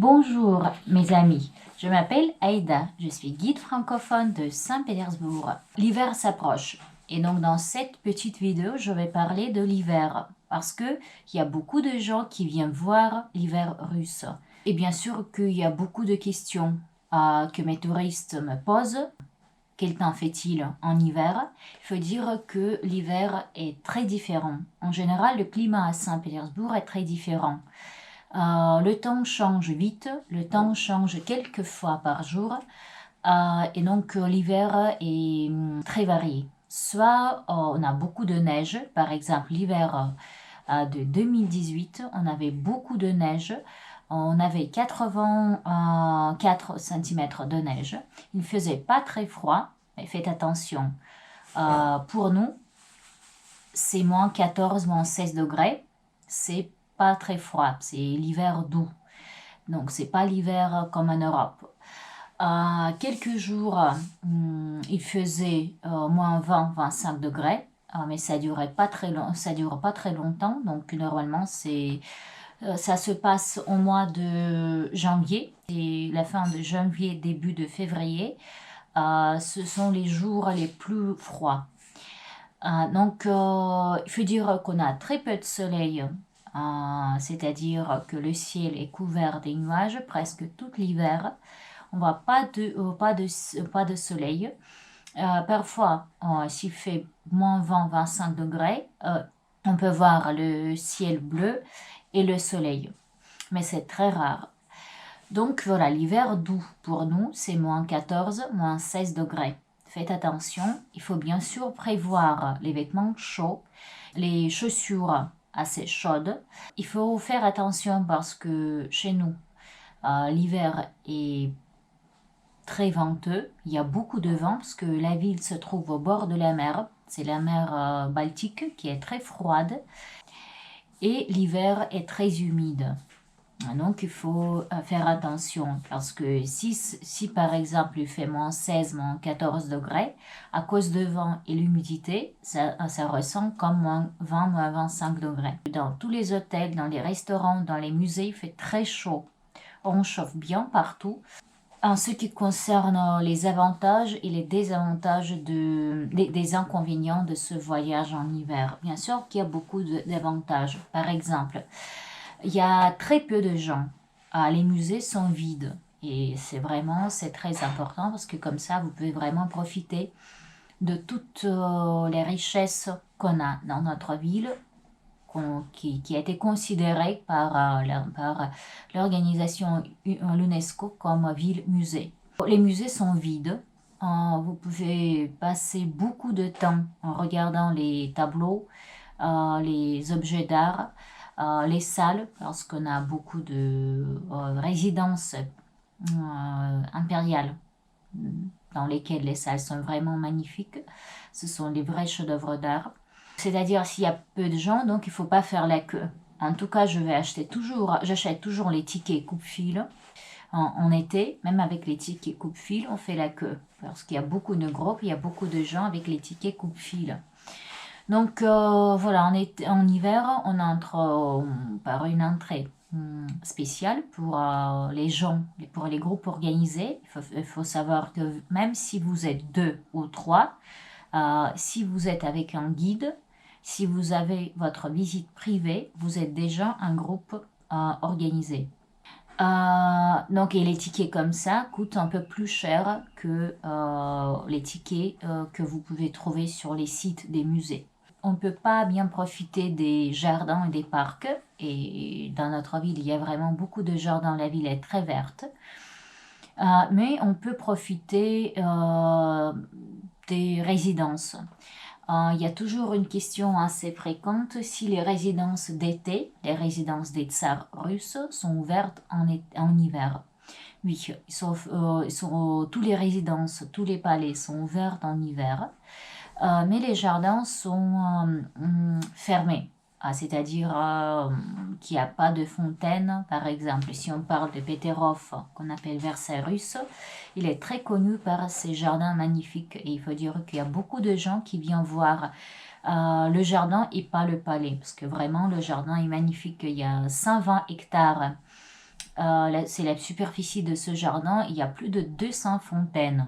Bonjour mes amis, je m'appelle Aïda, je suis guide francophone de Saint-Pétersbourg. L'hiver s'approche et donc dans cette petite vidéo je vais parler de l'hiver parce qu'il y a beaucoup de gens qui viennent voir l'hiver russe. Et bien sûr qu'il y a beaucoup de questions que mes touristes me posent. Quel temps fait-il en hiver? Il faut dire que l'hiver est très différent. En général, le climat à Saint-Pétersbourg est très différent. Le temps change vite, le temps change quelques fois par jour et donc l'hiver est très varié. Soit on a beaucoup de neige, par exemple l'hiver de 2018, on avait beaucoup de neige, on avait 84 cm de neige. Il ne faisait pas très froid, mais faites attention. Pour nous, c'est moins 14, moins 16 degrés. C'est pas très froid, c'est l'hiver doux. Donc, c'est pas l'hiver comme en Europe. Quelques jours, il faisait moins 20, 25 degrés, mais ça durait pas très ça dure pas très longtemps. Donc, normalement, ça se passe au mois de janvier. Et la fin de janvier, début de février, ce sont les jours les plus froids. Donc, il faut dire qu'on a très peu de soleil, c'est-à-dire que le ciel est couvert des nuages presque tout l'hiver. On ne voit pas de soleil. Parfois, s'il fait moins 20, 25 degrés, on peut voir le ciel bleu et le soleil. Mais c'est très rare. Donc voilà, l'hiver doux pour nous, c'est moins 14, moins 16 degrés. Faites attention, il faut bien sûr prévoir les vêtements chauds, les chaussures assez chaudes. Il faut faire attention parce que chez nous, l'hiver est très venteux. Il y a beaucoup de vent parce que la ville se trouve au bord de la mer. C'est la mer Baltique qui est très froide et l'hiver est très humide. Donc, il faut faire attention parce que si par exemple il fait moins 16, moins 14 degrés, à cause de vent et l'humidité, ça ressent comme moins 20, moins 25 degrés. Dans tous les hôtels, dans les restaurants, dans les musées, il fait très chaud. On chauffe bien partout. En ce qui concerne les avantages et les désavantages des inconvénients de ce voyage en hiver, bien sûr qu'il y a beaucoup d'avantages. Par exemple, il y a très peu de gens. Les musées sont vides. Et c'est très important parce que comme ça, vous pouvez vraiment profiter de toutes les richesses qu'on a dans notre ville, qui a été considérée par l'organisation l'UNESCO comme ville-musée. Les musées sont vides. Vous pouvez passer beaucoup de temps en regardant les tableaux, les objets d'art, les salles, parce qu'on a beaucoup de résidences impériales dans lesquelles les salles sont vraiment magnifiques. Ce sont les vrais chefs-d'œuvre d'art. C'est-à-dire s'il y a peu de gens, donc il ne faut pas faire la queue. En tout cas, j'achète toujours les tickets coupe-fil. En été, même avec les tickets coupe-fil, on fait la queue. Parce qu'il y a beaucoup de groupes, il y a beaucoup de gens avec les tickets coupe-fil. Donc voilà, en hiver, on entre par une entrée spéciale pour les gens, pour les groupes organisés. Il faut savoir que même si vous êtes 2 ou 3, si vous êtes avec un guide, si vous avez votre visite privée, vous êtes déjà un groupe organisé. Donc, et les tickets comme ça coûtent un peu plus cher que les tickets que vous pouvez trouver sur les sites des musées. On ne peut pas bien profiter des jardins et des parcs. Et dans notre ville, il y a vraiment beaucoup de jardins. La ville est très verte. Mais on peut profiter des résidences. Il y a toujours une question assez fréquente si les résidences d'été, les résidences des tsars russes, sont ouvertes en hiver. Oui, tous les résidences, tous les palais sont ouverts en hiver, mais les jardins sont fermés. C'est-à-dire qu'il n'y a pas de fontaine. Par exemple, si on parle de Peterhof, qu'on appelle Versailles russe, il est très connu par ses jardins magnifiques. Et il faut dire qu'il y a beaucoup de gens qui viennent voir le jardin et pas le palais. Parce que vraiment, le jardin est magnifique. Il y a 120 hectares C'est la superficie de ce jardin. Il y a plus de 200 fontaines.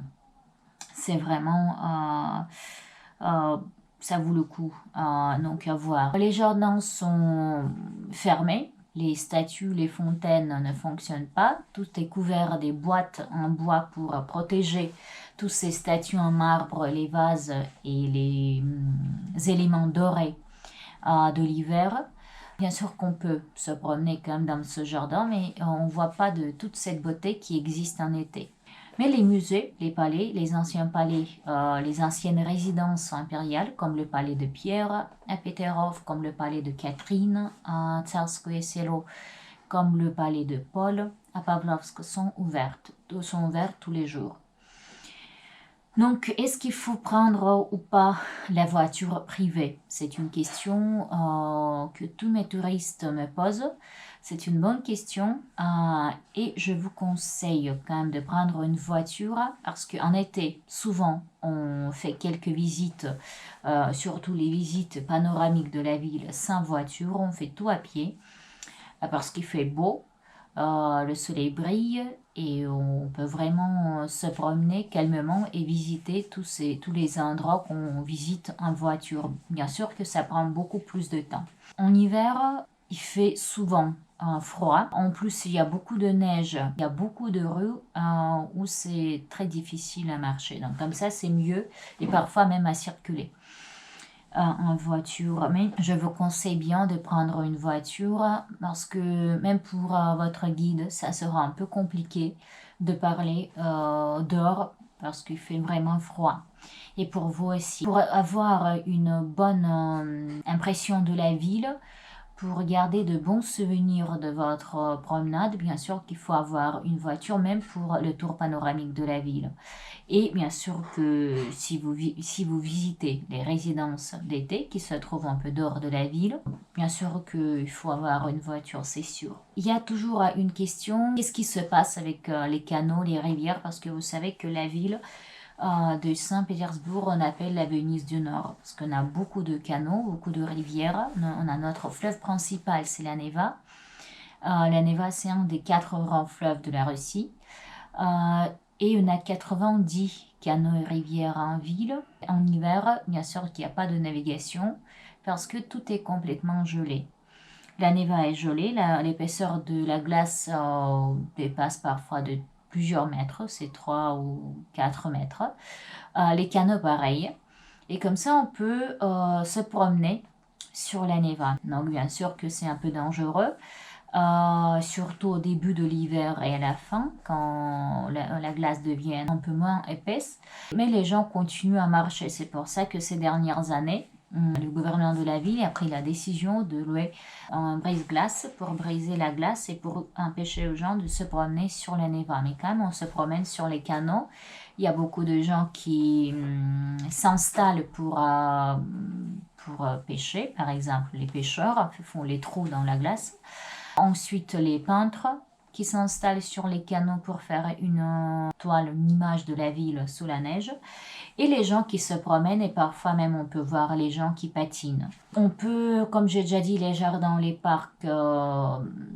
C'est vraiment... ça vaut le coup donc à voir. Les jardins sont fermés. Les statues, les fontaines ne fonctionnent pas. Tout est couvert des boîtes en bois pour protéger tous ces statues en marbre, les vases et les éléments dorés de l'hiver. Bien sûr qu'on peut se promener quand même dans ce jardin, mais on ne voit pas de toute cette beauté qui existe en été. Mais les musées, les palais, les anciens palais, les anciennes résidences impériales, comme le palais de Pierre à Peterhof, comme le palais de Catherine à Tsarskoye Selo, comme le palais de Paul à Pavlovsk, sont ouverts tous les jours. Donc, est-ce qu'il faut prendre ou pas la voiture privée? C'est une question que tous mes touristes me posent. C'est une bonne question et je vous conseille quand même de prendre une voiture parce qu'en été, souvent, on fait quelques visites, surtout les visites panoramiques de la ville sans voiture. On fait tout à pied parce qu'il fait beau. Le soleil brille et on peut vraiment se promener calmement et visiter tous les endroits qu'on visite en voiture. Bien sûr que ça prend beaucoup plus de temps. En hiver, il fait souvent froid. En plus, il y a beaucoup de neige. Il y a beaucoup de rues où c'est très difficile à marcher. Donc comme ça, c'est mieux et parfois même à circuler en voiture. Mais je vous conseille bien de prendre une voiture parce que même pour votre guide, ça sera un peu compliqué de parler dehors parce qu'il fait vraiment froid. Et pour vous aussi, pour avoir une bonne impression de la ville, pour garder de bons souvenirs de votre promenade, bien sûr qu'il faut avoir une voiture même pour le tour panoramique de la ville. Et bien sûr que si vous visitez les résidences d'été qui se trouvent un peu dehors de la ville, bien sûr qu'il faut avoir une voiture, c'est sûr. Il y a toujours une question, qu'est-ce qui se passe avec les canaux, les rivières? Parce que vous savez que la ville de Saint-Pétersbourg, on appelle la Venise du Nord, parce qu'on a beaucoup de canaux, beaucoup de rivières. On a notre fleuve principal, c'est la Neva. La Neva, c'est un des 4 grands fleuves de la Russie. Et on a 90 canaux et rivières en ville. En hiver, bien sûr qu'il n'y a pas de navigation, parce que tout est complètement gelé. La Neva est gelée, l'épaisseur de la glace dépasse parfois de plusieurs mètres, c'est 3 ou 4 mètres. Les canaux pareil. Et comme ça, on peut se promener sur la Neva. Donc bien sûr que c'est un peu dangereux, surtout au début de l'hiver et à la fin, quand la glace devient un peu moins épaisse. Mais les gens continuent à marcher. C'est pour ça que ces dernières années, le gouverneur de la ville a pris la décision de louer un brise-glace pour briser la glace et pour empêcher aux gens de se promener sur la Neva. Mais quand même, on se promène sur les canaux. Il y a beaucoup de gens qui s'installent pour pêcher. Par exemple, les pêcheurs font les trous dans la glace. Ensuite, les peintres qui s'installent sur les canaux pour faire une toile, une image de la ville sous la neige. Et les gens qui se promènent et parfois même on peut voir les gens qui patinent. On peut, comme j'ai déjà dit, les jardins, les parcs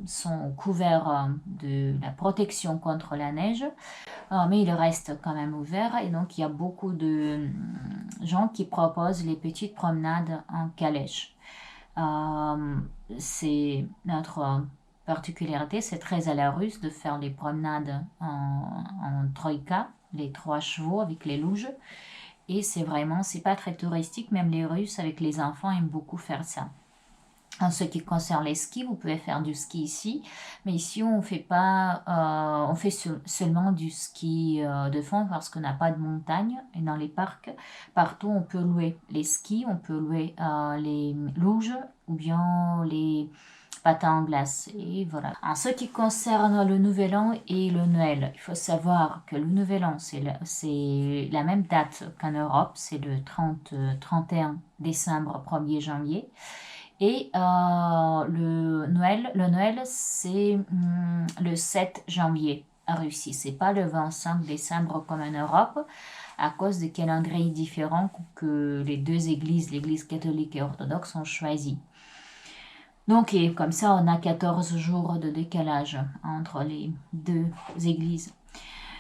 sont couverts de la protection contre la neige, mais ils restent quand même ouverts et donc il y a beaucoup de gens qui proposent les petites promenades en calèche. C'est notre particularité, c'est très à la russe de faire les promenades en troïka, les 3 chevaux avec les louges. Et c'est pas très touristique, même les Russes avec les enfants aiment beaucoup faire ça. En ce qui concerne les skis, vous pouvez faire du ski ici, mais ici on fait pas, on fait seulement du ski de fond parce qu'on n'a pas de montagne. Et dans les parcs, partout on peut louer les skis, on peut louer les louges ou bien les patins en glace. Et voilà. En ce qui concerne le Nouvel An et le Noël, il faut savoir que le Nouvel An, c'est la même date qu'en Europe, c'est le 31 décembre, 1er janvier. Et le Noël, c'est le 7 janvier en Russie. C'est pas le 25 décembre comme en Europe, à cause des calendriers différents que les deux églises, l'église catholique et orthodoxe, ont choisi. Donc, et comme ça, on a 14 jours de décalage entre les deux églises.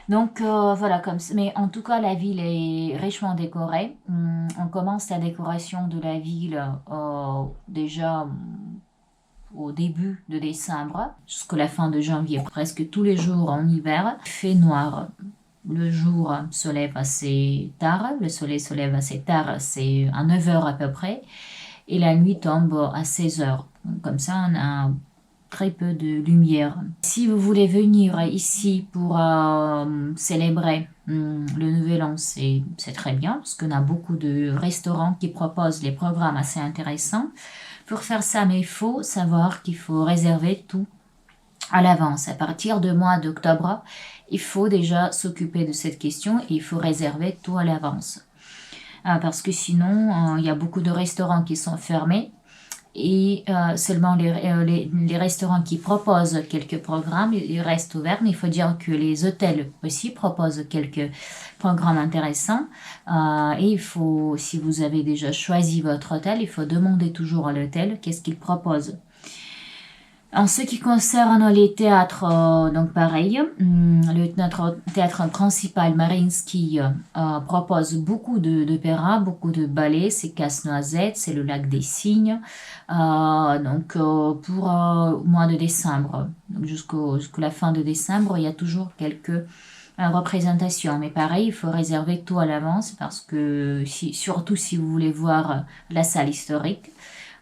Donc voilà, comme ça. Mais en tout cas, la ville est richement décorée. On commence la décoration de la ville déjà au début de décembre jusqu'à la fin de janvier, presque tous les jours en hiver. Il fait noir. Le jour se lève assez tard, le soleil se lève assez tard, c'est à 9 heures à peu près, et la nuit tombe à 16 heures. Comme ça, on a très peu de lumière. Si vous voulez venir ici pour célébrer le Nouvel An, c'est très bien parce qu'on a beaucoup de restaurants qui proposent des programmes assez intéressants. Pour faire ça, mais il faut savoir qu'il faut réserver tout à l'avance. À partir du mois d'octobre, il faut déjà s'occuper de cette question et il faut réserver tout à l'avance. Parce que sinon, il y a beaucoup de restaurants qui sont fermés et seulement les restaurants qui proposent quelques programmes, ils restent ouverts. Mais il faut dire que les hôtels aussi proposent quelques programmes intéressants. Et il faut, si vous avez déjà choisi votre hôtel, il faut demander toujours à l'hôtel qu'est-ce qu'il propose. En ce qui concerne les théâtres, donc pareil, notre théâtre principal, Mariinsky, propose beaucoup d'opéras, beaucoup de ballets, c'est Casse-Noisette, c'est le Lac des Cygnes, pour le mois de décembre, donc jusqu'à la fin de décembre, il y a toujours quelques représentations, mais pareil, il faut réserver tout à l'avance parce que surtout si vous voulez voir la salle historique,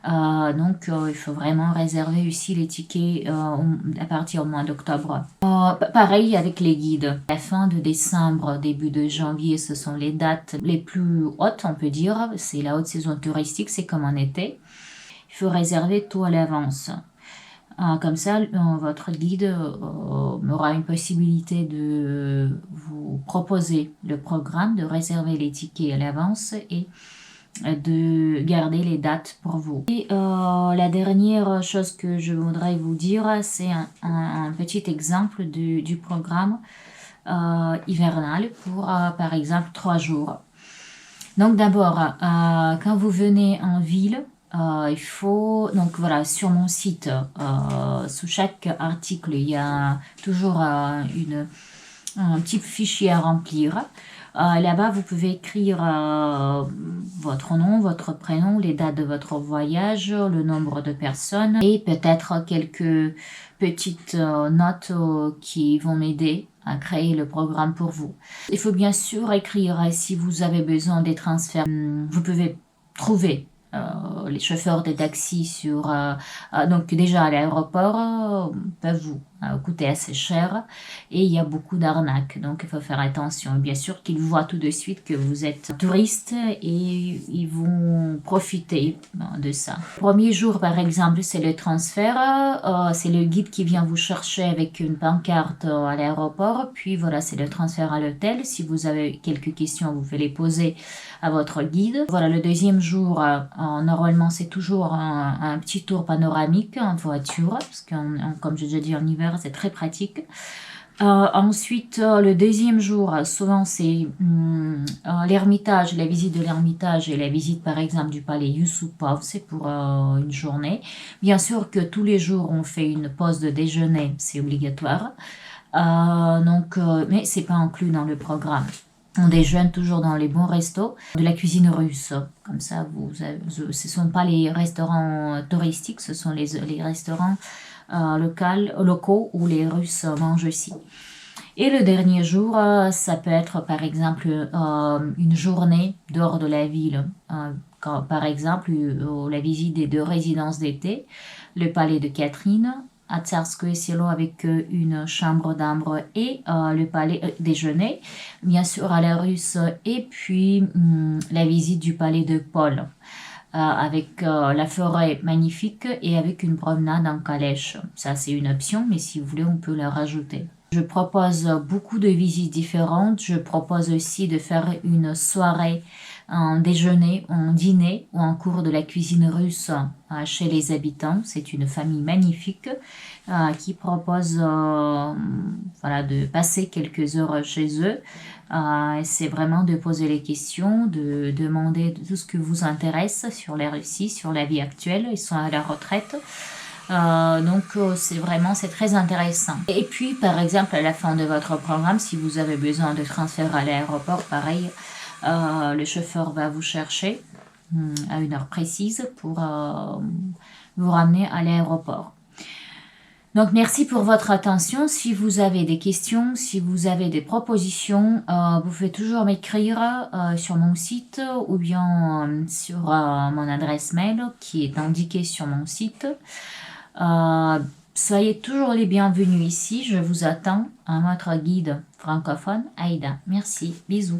il faut vraiment réserver aussi les tickets à partir du mois d'octobre. Pareil avec les guides. La fin de décembre, début de janvier, ce sont les dates les plus hautes, on peut dire. C'est la haute saison touristique, c'est comme en été. Il faut réserver tout à l'avance. Comme ça, votre guide aura une possibilité de vous proposer le programme, de réserver les tickets à l'avance et de garder les dates pour vous. Et la dernière chose que je voudrais vous dire, c'est un petit exemple du programme hivernal pour, par exemple, 3 jours. Donc d'abord, quand vous venez en ville, il faut, donc voilà, sur mon site, sous chaque article, il y a toujours un petit fichier à remplir. Là-bas, vous pouvez écrire votre nom, votre prénom, les dates de votre voyage, le nombre de personnes et peut-être quelques petites notes qui vont m'aider à créer le programme pour vous. Il faut bien sûr écrire si vous avez besoin des transferts. Vous pouvez trouver les chauffeurs de taxi donc déjà à l'aéroport peuvent vous coûter assez cher et il y a beaucoup d'arnaques, donc il faut faire attention. Bien sûr qu'ils voient tout de suite que vous êtes touriste et ils vont profiter de ça. Le premier jour par exemple c'est le transfert, c'est le guide qui vient vous chercher avec une pancarte à l'aéroport, puis voilà c'est le transfert à l'hôtel. Si vous avez quelques questions vous pouvez les poser à votre guide. Voilà, le deuxième jour normalement c'est toujours un petit tour panoramique en voiture parce que comme j'ai déjà dit en hiver c'est très pratique. Ensuite, le deuxième jour, souvent c'est l'Ermitage, la visite de l'Ermitage et la visite par exemple du palais Yusupov, c'est pour une journée. Bien sûr que tous les jours on fait une pause de déjeuner, c'est obligatoire, mais c'est pas inclus dans le programme. On déjeune toujours dans les bons restos de la cuisine russe. Comme ça, ce ne sont pas les restaurants touristiques, ce sont les restaurants locaux où les Russes mangent aussi. Et le dernier jour, ça peut être par exemple une journée dehors de la ville. Par exemple, la visite des 2 résidences d'été, le palais de Catherine, à Tsarskoye Selo avec une chambre d'ambre et le palais déjeuner, bien sûr à la Russe, et puis la visite du palais de Paul. Avec la forêt magnifique et avec une promenade en calèche. Ça, c'est une option, mais si vous voulez, on peut la rajouter. Je propose beaucoup de visites différentes. Je propose aussi de faire une soirée en déjeuner, en dîner ou en cours de la cuisine russe chez les habitants. C'est une famille magnifique qui propose voilà, de passer quelques heures chez eux. C'est vraiment de poser les questions, de demander tout ce qui vous intéresse sur la Russie, sur la vie actuelle. Ils sont à la retraite. C'est très intéressant. Et puis par exemple à la fin de votre programme, si vous avez besoin de transfert à l'aéroport, pareil, le chauffeur va vous chercher à une heure précise pour vous ramener à l'aéroport. Donc merci pour votre attention. Si vous avez des questions, si vous avez des propositions, vous pouvez toujours m'écrire sur mon site ou bien sur mon adresse mail qui est indiquée sur mon site. Soyez toujours les bienvenus ici. Je vous attends à votre guide francophone Aïda. Merci. Bisous.